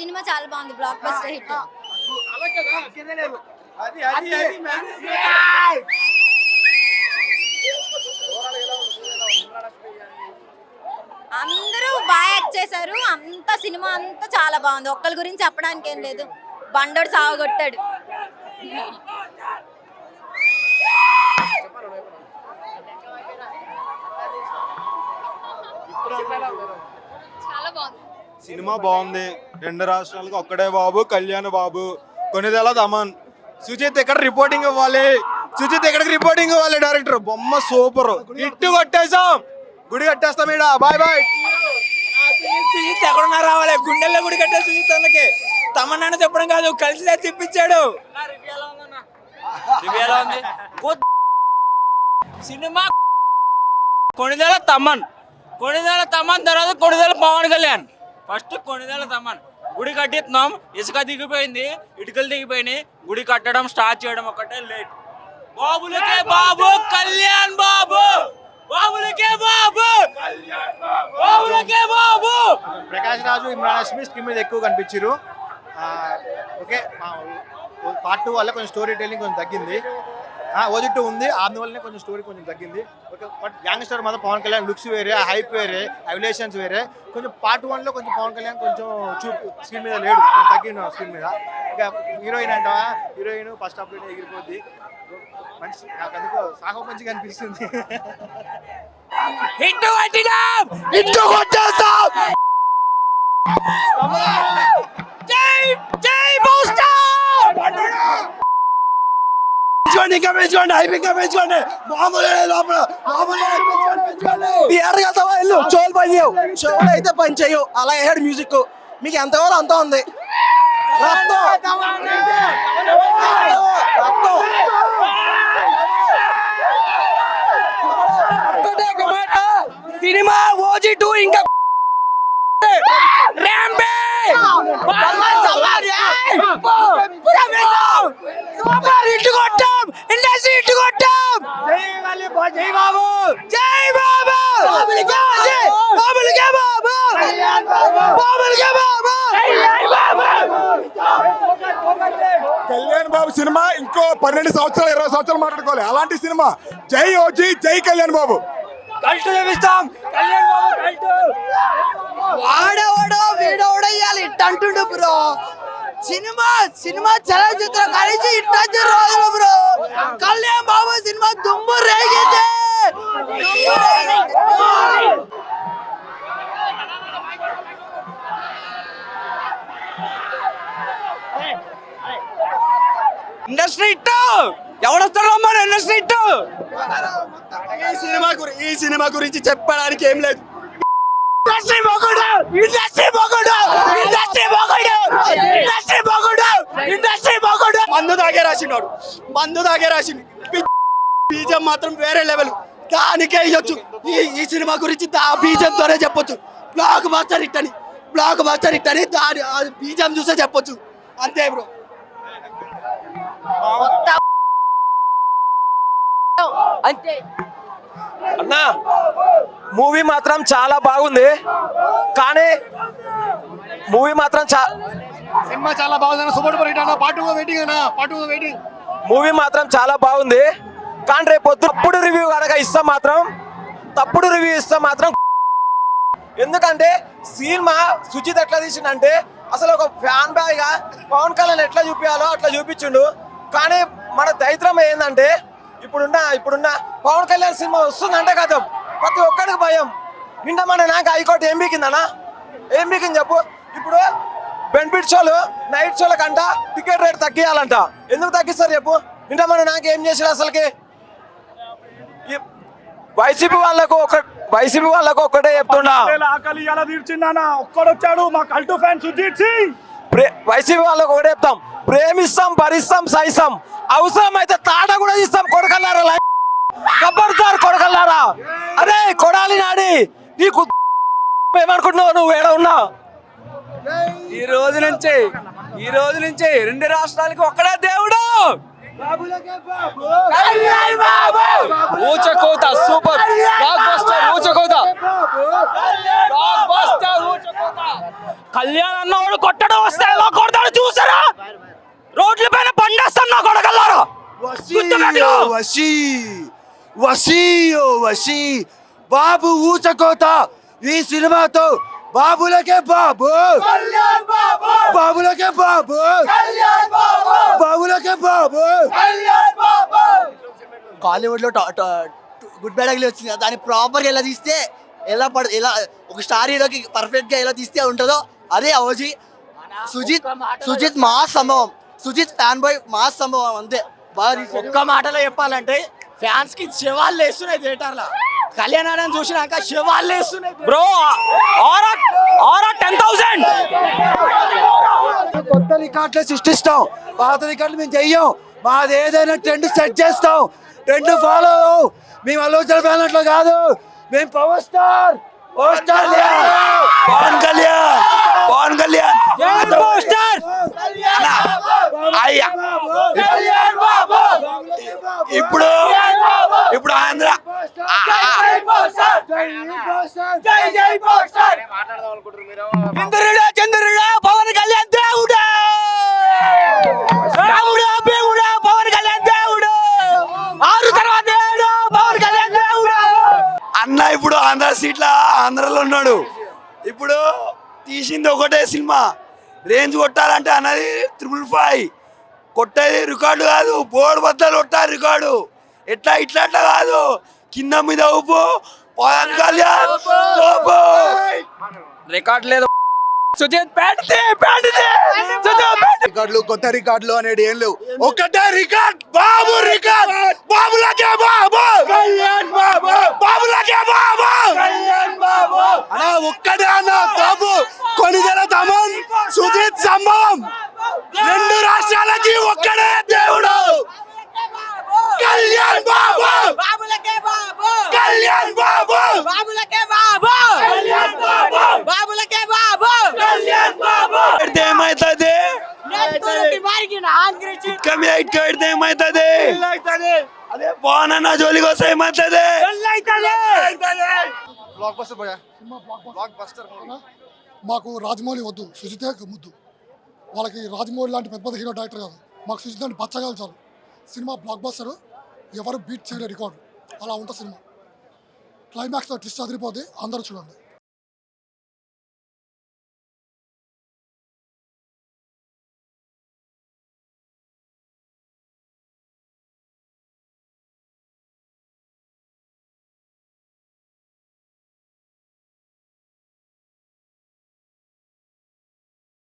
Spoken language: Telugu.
సినిమా చాలా బాగుంది, బ్లాక్ బస్టర్ హిట్. అందరూ బాగా యాక్ట్ చేశారు. అంత సినిమా అంతా చాలా బాగుంది. ఒక్కరి గురించి చెప్పడానికి ఏం లేదు. బండోడు సాగొట్టాడు. చాలా బాగుంది సినిమా. బాగుంది. రెండు రాష్ట్రాలకు ఒక్కడే బాబు, కళ్యాణ్ బాబు, కొనిదెల తమన్. సుజిత్ ఎక్కడ రిపోర్టింగ్ ఇవ్వాలి, సుజిత్ ఎక్కడికి రిపోర్టింగ్ ఇవ్వాలి. డైరెక్టర్ బొమ్మ సూపర్. ఇట్టు కొట్టేసాం, గుడి కట్టేస్తాం. ఈడ బాయ్ బాయ్. సుజిత్ ఎక్కడున్నా రావాలి, గుండెల్లో గుడి కట్టే సుజిత్ అన్నకి తమన్నా చెప్పడం కాదు, కలిసి తిప్పించాడు. సినిమా కొణిదెల తమన్, కొణిదెల తమన్ తర్వాత కొణిదెల పవన్ కళ్యాణ్. ఫస్ట్ కొణిదెల తమన్ గుడి కట్టిస్తున్నాం. ఇసుక దిగిపోయింది, ఇటుకలు దిగిపోయినాయి. గుడి కట్టడం స్టార్ట్ చేయడం ఒకటే లేట్. బాబులకే బాబు, కళ్యాణ్ బాబు, బాబులకే బాబు, బాబులకే బాబు. ప్రకాష్ రాజు, ఇమ్రాన్ హష్మి స్క్రీన్ మీద ఎక్కువ కనిపించారు. ఓకే, పార్ట్ 2 వల్ల కొంచెం స్టోరీ టెల్లింగ్ కొంచెం తగ్గింది. ఓజిట్ ఉంది, అందువల్లనే కొంచెం స్టోరీ కొంచెం తగ్గింది. ఓకే, బట్ గ్యాంగ్స్టర్ మాత్రం పవన్ కళ్యాణ్ లుక్స్ వేరే, హైప్ వేరే, అవలేషన్స్ వేరే. కొంచెం పార్ట్ 1లో కొంచెం పవన్ కళ్యాణ్ కొంచెం స్క్రీన్ మీద లేడు, తగ్గిండు స్క్రీన్ మీద. ఇంకా హీరోయిన్ అంటావా, హీరోయిన్ ఫస్ట్ హాఫ్ ఎగిరిపోద్ది. మంచి నాకు అందుకో సాహో మంచిగా అనిపిస్తుంది. హిట్ కొట్టినాం, హిట్ కొట్టేస్తాం. జై జై బూస్టర్. ఇంకా పెంచుకోండి, హైప్ ఇంకా పెంచుకోండి. మామూలు లోపల ఇల్లు చోలు పని చేయవు, చోలు అయితే పని చేయవు. అలా వేసాడు మ్యూజిక్. మీకు ఎంత కావాలో అంత ఉంది. సినిమా ఓజీ 2 ఇంకా ఇటు కొట్టాం, ఇండస్ట్రీ ఇటు కొట్టాం. జై బాబు, జై బాబు, బాబులకే బాబు, బాబులకే బాబు. కళ్యాణ్ బాబు సినిమా ఇంకో 12 సంవత్సరాలు 20 సంవత్సరాలు మాట్లాడుకోవాలి. అలాంటి సినిమా. జై ఓజీ, జై కళ్యాణ్ బాబు. కల్టు చూపిస్తాం. కళ్యాణ్ బాబు కల్టు. వాడవడో వీడవడయ్యాలి ఇట్ అంటుండు బ్రో. సినిమా చలనచిత్రం కలిసి ఇట్టొచ్చి రోజులు బ్రో. కళ్యాణ్ బాబు సినిమా దుమ్ము రేగింది. ఇండస్ట్రీ ఇట్టు ఎవడొస్తాడు మన ఇండస్ట్రీ ఇట్టు. ఈ సినిమా గురించి చెప్పడానికి ఏం లేదు. మందు తాగే రాసినాడు, మందు తాగే రాసింది. బీజం మాత్రం వేరే లెవెల్. దానికే ఇవ్వచ్చు. ఈ సినిమా గురించి బీజంతోనే చెప్పొచ్చు. బ్లాక్ బస్టర్ హిట్ అని, బ్లాక్ బస్టర్ హిట్ అని దాని బీజం చూసే చెప్పొచ్చు. అంతే బ్రో. అంతే అన్నా, మూవీ మాత్రం చాలా బాగుంది. కానీ మూవీ మాత్రం సినిమా చాలా బాగుంది. సూపర్ డూపర్ హిట్ అన్న. పార్ట్ 2 వెయిటింగ్ అన్న, పార్ట్ 2 వెయిటింగ్. మూవీ మాత్రం చాలా బాగుంది. కానీ రేపు పొద్దు తప్పుడు రివ్యూ కనుక ఇస్తాం మాత్రం, తప్పుడు రివ్యూ ఇస్తే మాత్రం. ఎందుకంటే సినిమా సుజిత్ ఎట్లా తీసిండంటే అసలు ఒక ఫ్యాన్ బాయ్ గా పవన్ కళ్యాణ్ ఎట్లా చూపించాలో అట్లా చూపించిండు. కానీ మన దైత్రం ఏంటంటే ఇప్పుడున్న పవన్ కళ్యాణ్ సినిమా వస్తుందంటే కదా ప్రతి ఒక్కడికి భయం. నిన్న మన నాకు హైకోర్టు ఏం బీకిందన్నా, ఏం బీకింది చెప్పు. ఇప్పుడు బెనిఫిట్ షోలు నైట్ షోల కంట టికెట్ రేట్ తగ్గియాలంట. ఎందుకు తగ్గిస్తారు చెప్పు. నిన్న మన నాకు ఏం చేసాడు అసలుకి. వైసీపీ వాళ్ళకు ఒక్కటే చెప్తున్నా, ఒక్కడొచ్చాడు మా కల్టు ఫ్యాన్ సుజిత్ సింగ్. వైసీపీ వాళ్ళకు ఒకటే చెప్తాం, ప్రేమిస్తాం, భరిస్తాం, సహిస్తాం, అవసరం అయితే తాట కూడా తీస్తాం. కొడకల్లారా, కబర్దార్ కొడకల్లారా. అరే కొడాలి నాడి, నీకు ఏమనుకుంటున్నావు నువ్వు? ఏడ ఉన్నా ఈ రోజు నుంచి 2 రాష్ట్రాలకి ఒక్కడే దేవుడు. ఊచకోత సూపర్ బ్లాక్ బస్టర్ ఊచకోత బ్లాక్ బస్టర్ ఊచకోత. కళ్యాణ్ అన్నవాడు కొట్టడం వస్తే ఎలా కొడతాడు చూసారా? రోడ్ల పైన బండేస్తున్నా కొడగల్లారా. వసీ బాబు ఊచకోత. ఈ సినిమాతో బాబులకే బాబు, బాబులకే బాబు, బాబులకే బాబు. కాలీవుడ్ లో గుడ్ బ్యాడ్ అగ్లీ వచ్చింది, దాన్ని ప్రాపర్ ఎలా తీస్తే ఎలా ఒక స్టార్ హీరోకి పర్ఫెక్ట్ గా ఎలా తీస్తే ఉంటుందో అదే ఓజీ. సుజిత్ మాస్ సంభవం, సుజిత్ ఫ్యాన్ బాయ్ మాస్ సంభవం అంతే. బాగా ఒక్క మాటలో చెప్పాలంటే ఫ్యాన్స్ కి శవాలు వేస్తున్నాయి థియేటర్లో. కళ్యాణ్ చూసినాక శవాలు వేస్తున్నాయి బ్రో. ఆరా 10,000 కొత్త రికార్డులు సృష్టిస్తాం, పాత రికార్డులు మేము చెయ్యం. మాది ఏదైనా ట్రెండ్ సెట్ చేస్తాం, ట్రెండ్ ఫాలో. మేము అల్లు ఫ్యాన్ కాదు, మేము పవర్ స్టార్ పవన్ కళ్యాణ్ పవన్ కళ్యాణ్ ఇప్పుడు ఇప్పుడు ఆంధ్ర చంద్రుడా పవన్ కళ్యాణ్ దేవుడా, దేవుడా పవన్ కళ్యాణ్ దేవుడు, 6 తర్వాత 7 పవన్ కళ్యాణ్ దేవుడు. అన్న ఇప్పుడు ఆంధ్ర సీట్ల ఆంధ్రలో ఉన్నాడు. ఇప్పుడు తీసింది ఒకటే సినిమా, రేంజ్ కొట్టాలంటే అన్నది 555. కొట్టేది రికార్డు కాదు, బోర్డు బద్దలు కొట్టాలి రికార్డు. ఎట్లా ఇట్లా కాదు, కింద మీద ఊపు. పవన్ కళ్యాణ్ రికార్డ్ లేదు. సుజిత్ రికార్డులు కొత్త రికార్డులు అనేది ఏం లేవు, ఒకటే రికార్డ్ బాబు, రికార్డ్ బాబులకే బాబు, బాబులకే బాబు అన్నా. ఒక్కటే అన్న బాబు, కొనిదెల తమన్, సుజిత్ సంభవం, 2 రాష్ట్రాలకి ఒక్కడే దేవుడు. కళ్యాణ్ బాబు, కళ్యాణ్ బాబు, ఏమైతుంది ఏమైతుంది అదే పవన్ అన్న జోలికి వస్తే ఏమైతుంది? బ్లాక్ బస్టర్ భయ్యా, బ్లాక్ బస్టర్. మాకు రాజమౌళి వద్దు, సుజితే ముద్దు. వాళ్ళకి రాజమౌళి లాంటి పెద్ద హీరో డైరెక్టర్ కాదు, మాకు సుజిత్ లాంటి పచ్చగాలు చాలు. సినిమా బ్లాక్ బస్టర్, ఎవరు బీట్ చేయలే రికార్డు. అలా ఉంటుంది సినిమా. క్లైమాక్స్లో ట్విస్ట్ అదిరిపోతే అందరూ చూడండి.